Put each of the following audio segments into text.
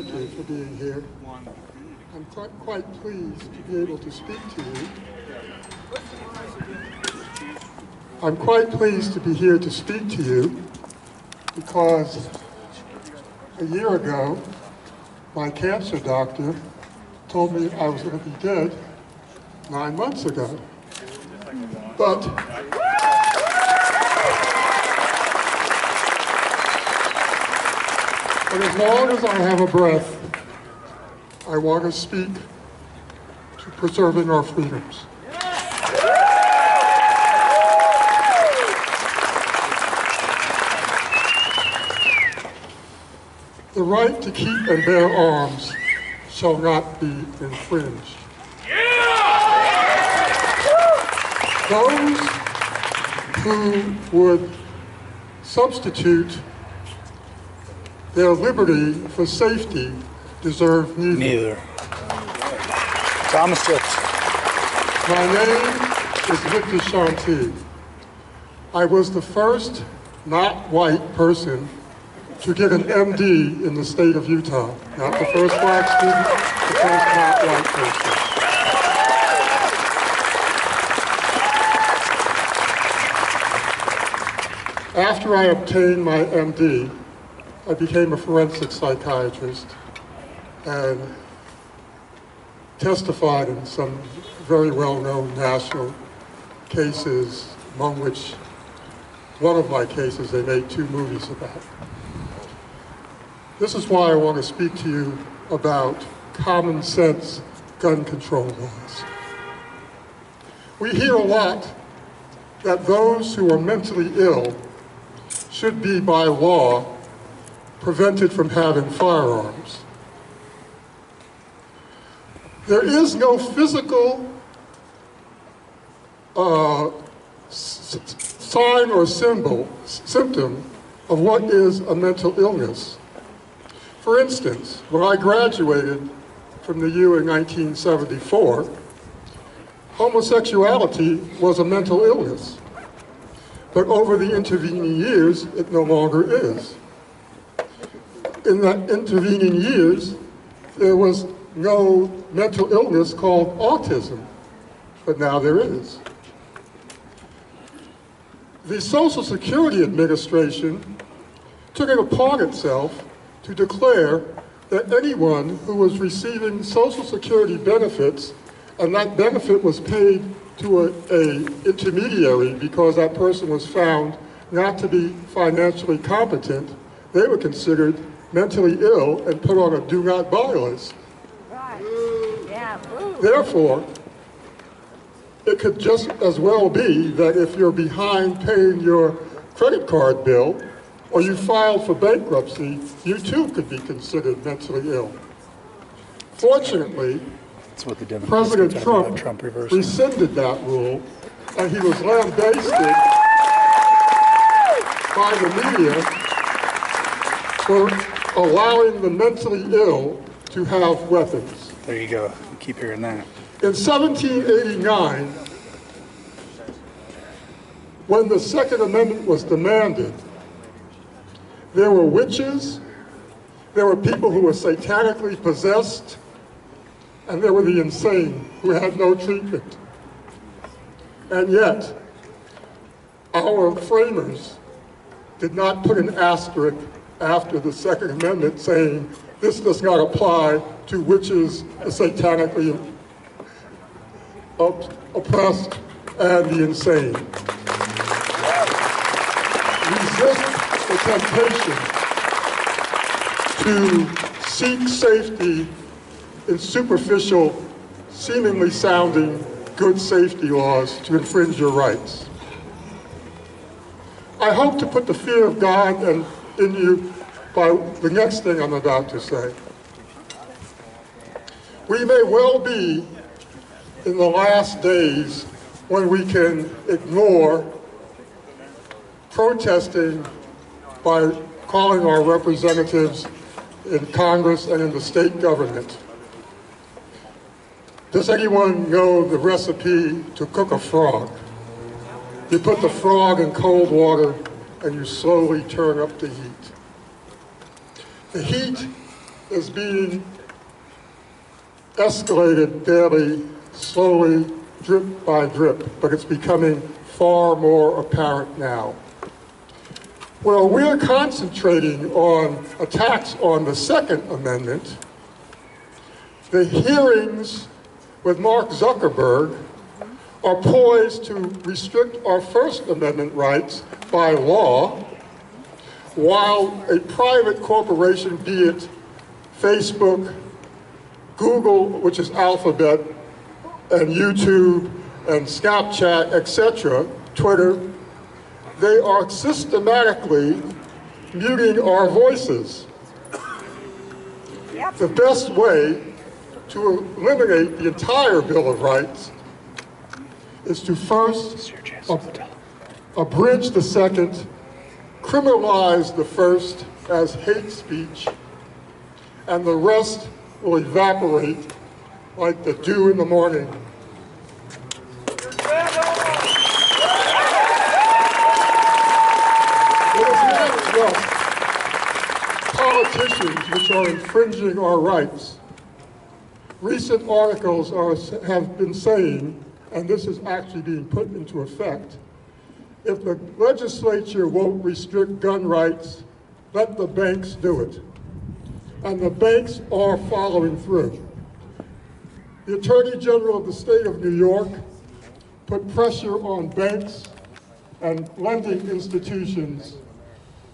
thank you for being here. I'm quite pleased to be able to speak to you. I'm quite pleased to be here to speak to you because a year ago, my cancer doctor told me I was going to be dead 9 months ago. But as long as I have a breath, I want to speak to preserving our freedoms. The right to keep and bear arms shall not be infringed. Those who would substitute their liberty for safety deserve neither. Thomas Phipps. My name is Victor Chanty. I was the first not white person to get an MD in the state of Utah. Not the first black student, the first not white person. After I obtained my MD, I became a forensic psychiatrist and testified in some very well-known national cases, among which one of my cases they made 2 movies about. This is why I want to speak to you about common sense gun control laws. We hear a lot that those who are mentally ill should be by law prevented from having firearms. There is no physical sign or symptom of what is a mental illness. For instance, when I graduated from the U in 1974, homosexuality was a mental illness. But over the intervening years, it no longer is. In the intervening years, there was no mental illness called autism, but now there is. The Social Security Administration took it upon itself to declare that anyone who was receiving Social Security benefits and that benefit was paid to an intermediary because that person was found not to be financially competent, they were considered mentally ill and put on a do not buy list. Right. Yeah. Ooh. Therefore, it could just as well be that if you're behind paying your credit card bill or you filed for bankruptcy, you too could be considered mentally ill. Fortunately, President Trump rescinded that rule, and he was lambasted by the media for allowing the mentally ill to have weapons. There you go. I keep hearing that. In 1789, when the Second Amendment was demanded, there were witches, there were people who were satanically possessed, and there were the insane who had no treatment. And yet, our framers did not put an asterisk after the Second Amendment saying this does not apply to witches, the satanically oppressed, and the insane. Resist the temptation to seek safety in superficial, seemingly sounding good safety laws to infringe your rights. I hope to put the fear of God in you by the next thing I'm about to say. We may well be in the last days when we can ignore protesting by calling our representatives in Congress and in the state government. Does anyone know the recipe to cook a frog? You put the frog in cold water and you slowly turn up the heat. The heat is being escalated daily, slowly, drip by drip, but it's becoming far more apparent now. Well, we're concentrating on attacks on the Second Amendment. The hearings with Mark Zuckerberg are poised to restrict our First Amendment rights by law, while a private corporation, be it Facebook, Google, which is Alphabet, and YouTube, and Snapchat, etc., Twitter, they are systematically muting our voices. Yep. The best way to eliminate the entire Bill of Rights is to first abridge the second, criminalize the first as hate speech, and the rest will evaporate like the dew in the morning. It is not just politicians which are infringing our rights. Recent articles have been saying, and this is actually being put into effect, if the legislature won't restrict gun rights, let the banks do it. And the banks are following through. The Attorney General of the state of New York put pressure on banks and lending institutions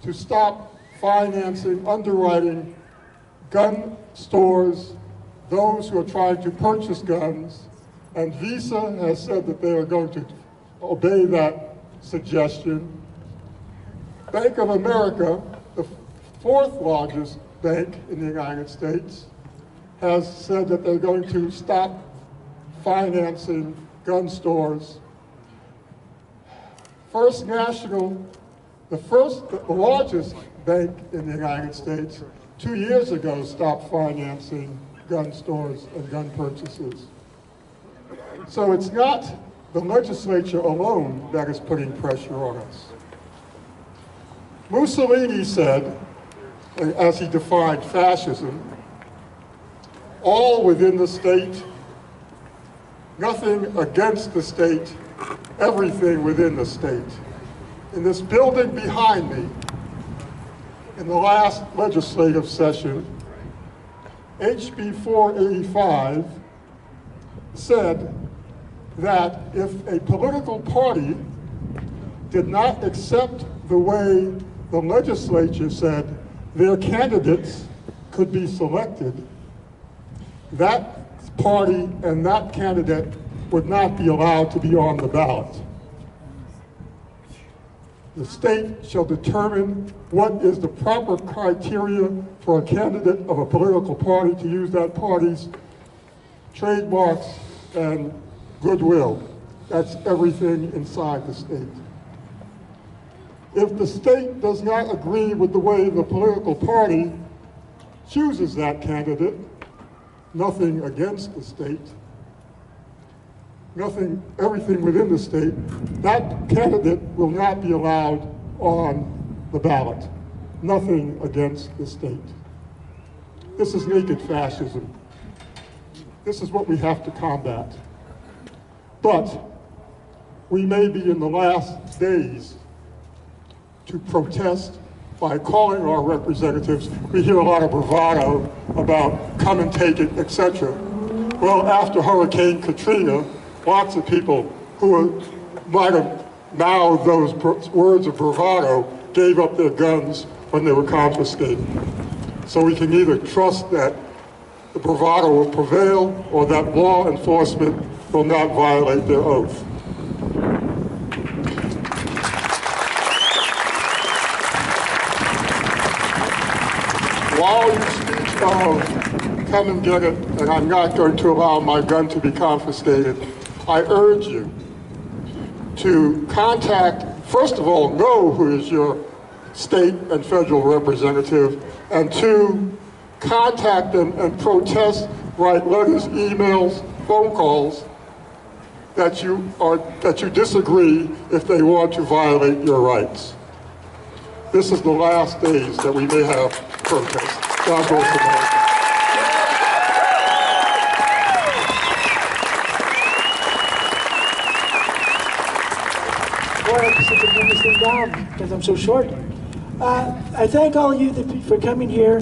to stop financing, underwriting gun stores, those who are trying to purchase guns, and Visa has said that they are going to obey that suggestion. Bank of America, the fourth largest bank in the United States, has said that they're going to stop financing gun stores. First National, the largest bank in the United States, 2 years ago stopped financing gun stores and gun purchases. So it's not the legislature alone that is putting pressure on us. Mussolini said, as he defined fascism, all within the state, nothing against the state, everything within the state. In this building behind me, in the last legislative session, HB 485 said that if a political party did not accept the way the legislature said their candidates could be selected, that party and that candidate would not be allowed to be on the ballot. The state shall determine what is the proper criteria for a candidate of a political party to use that party's trademarks and goodwill. That's everything inside the state. If the state does not agree with the way the political party chooses that candidate, nothing against the state, everything within the state, that candidate will not be allowed on the ballot. Nothing against the state. This is naked fascism. This is what we have to combat. But we may be in the last days to protest by calling our representatives. We hear a lot of bravado about come and take it, etc. Well, after Hurricane Katrina, lots of people who might have mouthed those words of bravado gave up their guns when they were confiscated. So we can either trust that the bravado will prevail or that law enforcement will not violate their oath. While you speak of come and get it, and I'm not going to allow my gun to be confiscated, I urge you to contact, first of all, know who is your state and federal representative, and two, contact them and protest, write letters, emails, phone calls that you disagree if they want to violate your rights. This is the last days that we may have protests. God bless America. I have to sit and bring this thing down because I'm so short. I thank all of you for coming here.